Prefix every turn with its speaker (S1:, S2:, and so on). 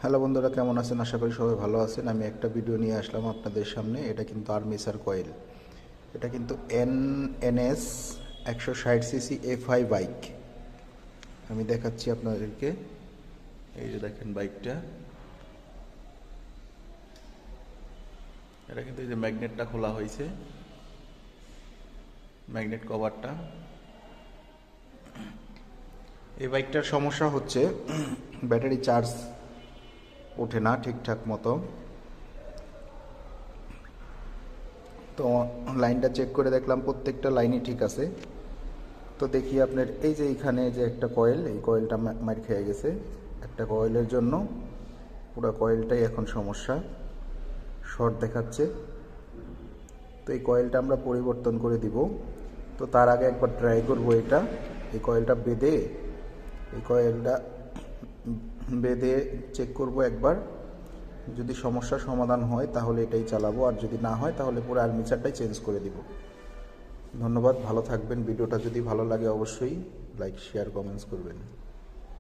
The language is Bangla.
S1: হ্যালো বন্ধুরা, কেমন আছেন? আশা করি সবাই ভালো আছেন। আমি একটা ভিডিও নিয়ে আসলাম আপনাদের সামনে। এটা কিন্তু আর্মেচার কয়েল। এটা কিন্তু NS 160cc FI বাইক। আমি দেখাচ্ছি আপনাদেরকে। এই যে দেখেন বাইকটা, এটা কিন্তু এই যে ম্যাগনেটটা খোলা হয়েছে, ম্যাগনেট কভারটা। এই বাইকটার সমস্যা হচ্ছে ব্যাটারি চার্জ ওঠে না ঠিকঠাক মতো। তো লাইনটা চেক করে দেখলাম প্রত্যেকটা লাইনই ঠিক আছে। তো দেখি আপনার এই যে এইখানে যে একটা কয়েল, এই কয়েলটা মার খেয়ে গেছে। একটা কয়েলের জন্য পুরো কয়েলটাই এখন সমস্যা, শর্ট দেখাচ্ছে। তো এই কয়েলটা আমরা পরিবর্তন করে দিব। তো তার আগে একবার ট্রাই করবো এটা, এই কয়েলটা বেঁধে চেক করব একবার। যদি সমস্যার সমাধান হয় তাহলে এটাই চালাবো, আর যদি না হয় তাহলে পুরো আর্মেচারটাই চেঞ্জ করে দিব। ধন্যবাদ, ভালো থাকবেন। ভিডিওটা যদি ভালো লাগে অবশ্যই লাইক, শেয়ার, কমেন্টস করবেন।